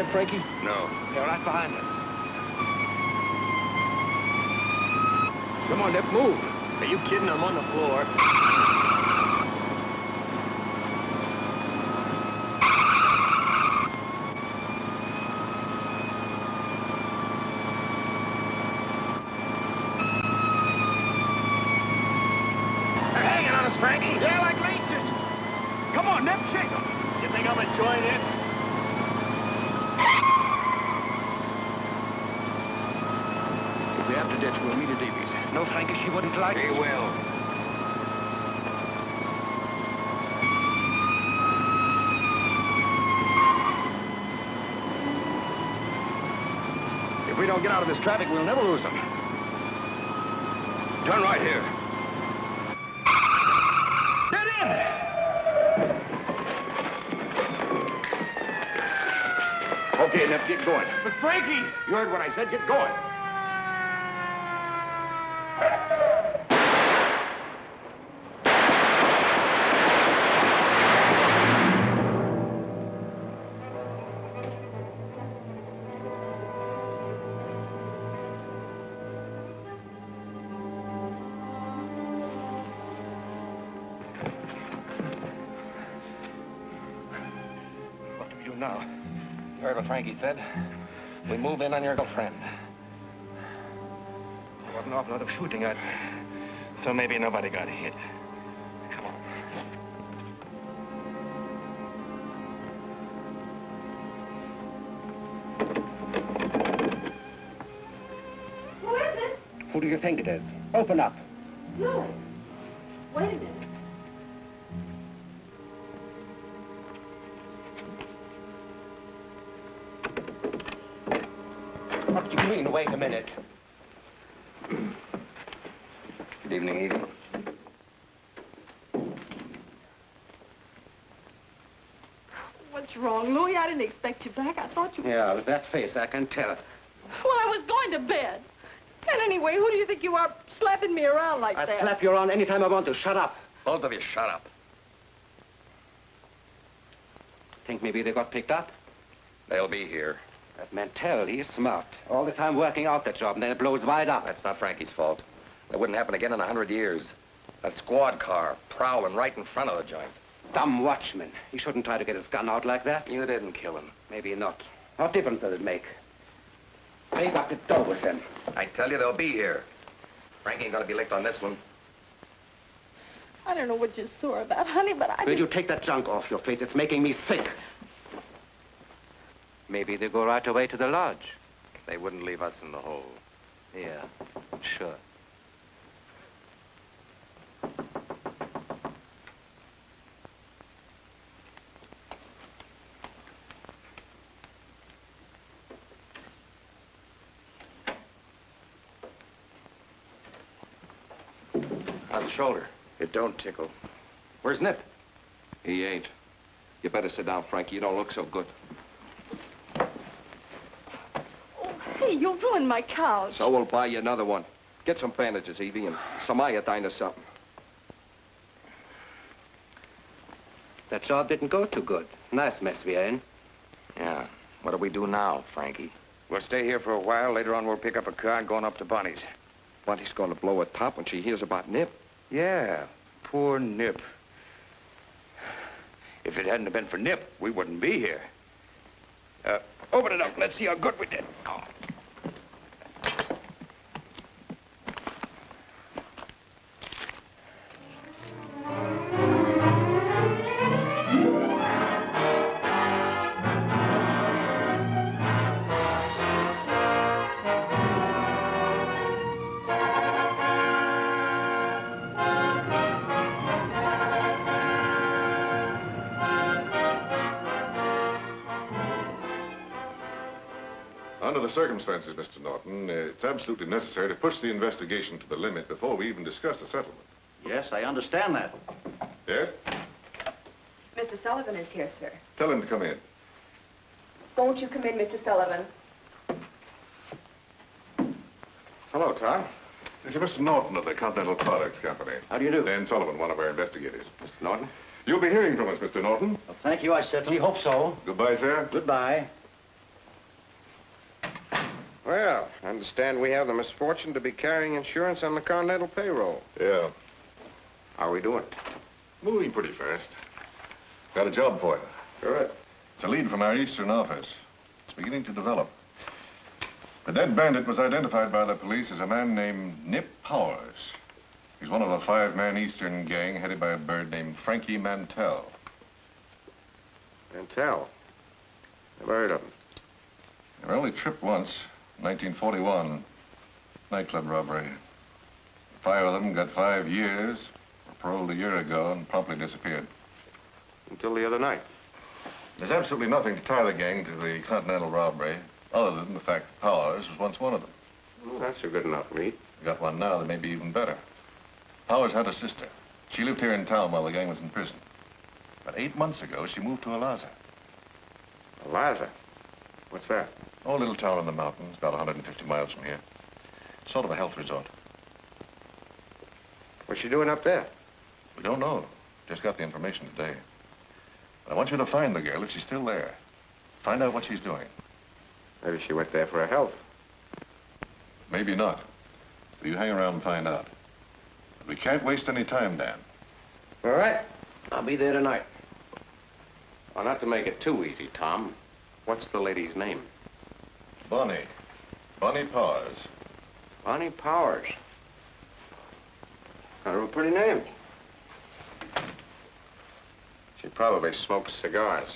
yet, Frankie? No. They're right behind us. Come on, Nip, move. Are you kidding? I'm on the floor. They're hanging on us, Frankie. Yeah, like leeches. Come on, Nip, shake them. You think I'm enjoying it? If we have to ditch, we'll meet at Davies. No, Frankie, she wouldn't like She it. will. If we don't get out of this traffic, we'll never lose them. Turn right here. Dead end! Okay, Nip, get going. But Frankie! You heard what I said. Get going. What do we do now? You heard what Frankie said. We move in on your girlfriend. There was an awful lot of shooting at. So maybe nobody got hit. Come on. Who is it? Who do you think it is? Open up. No. Wait a minute. What do you mean, wait a minute? Good evening, Edie. What's wrong, Louis? I didn't expect you back. I thought you... Yeah, with that face, I can tell. Well, I was going to bed. And anyway, who do you think you are slapping me around like that? I'll slap you around anytime I want to. Shut up. Both of you, shut up. Think maybe they got picked up? They'll be here. That Mantell, he's smart. All the time working out that job, and then it blows wide up. That's not Frankie's fault. That wouldn't happen again in 100 years. A squad car prowling right in front of the joint. Dumb watchman. He shouldn't try to get his gun out like that. You didn't kill him. Maybe not. What difference does it make? They got the dough with them. I tell you, they'll be here. Frankie ain't gonna be licked on this one. I don't know what you're sore about, honey, but I... Will you take that junk off your face? It's making me sick. Maybe they go right away to the lodge. They wouldn't leave us in the hole. Yeah, sure. How's the shoulder? It don't tickle. Where's Nip? He ain't. You better sit down, Frankie. You don't look so good. Oh, hey, you'll ruin my couch. So we'll buy you another one. Get some bandages, Evie, and some iodine or something. That job didn't go too good. Nice mess we are in. Yeah. What do we do now, Frankie? We'll stay here for a while. Later on, we'll pick up a car and go on up to Bonnie's. Bunty's going to blow her top when she hears about Nip. Yeah, poor Nip. If it hadn't have been for Nip, we wouldn't be here. Open it up. Let's see how good we did. Oh. Under the circumstances, Mr. Norton, it's absolutely necessary to push the investigation to the limit before we even discuss a settlement. Yes, I understand that. Yes? Mr. Sullivan is here, sir. Tell him to come in. Won't you come in, Mr. Sullivan? Hello, Tom. This is Mr. Norton of the Continental Products Company. How do you do? Dan Sullivan, one of our investigators. Mr. Norton? You'll be hearing from us, Mr. Norton. Well, thank you. I certainly hope so. Goodbye, sir. Goodbye. Well, I understand we have the misfortune to be carrying insurance on the Continental payroll. Yeah. How are we doing? Moving pretty fast. Got a job for you. Good. It's a lead from our eastern office. It's beginning to develop. The dead bandit was identified by the police as a man named Nip Powers. He's one of a 5-man eastern gang headed by a bird named Frankie Mantell. Mantell. Never heard of him. They were only tripped once, 1941, nightclub robbery. 5 of them got 5 years, were paroled a year ago, and promptly disappeared. Until the other night. There's absolutely nothing to tie the gang to the Continental robbery, other than the fact that Powers was once one of them. Well, that's a good enough lead. We got one now that may be even better. Powers had a sister. She lived here in town while the gang was in prison. But 8 months ago, she moved to Alaza. Eliza? What's that? Oh, a little town in the mountains, about 150 miles from here. Sort of a health resort. What's she doing up there? We don't know. Just got the information today. But I want you to find the girl if she's still there. Find out what she's doing. Maybe she went there for her health. Maybe not. So you hang around and find out. But we can't waste any time, Dan. All right. I'll be there tonight. Well, not to make it too easy, Tom. What's the lady's name? Bonnie. Bonnie Powers. Bonnie Powers. Kind of a pretty name. She probably smokes cigars.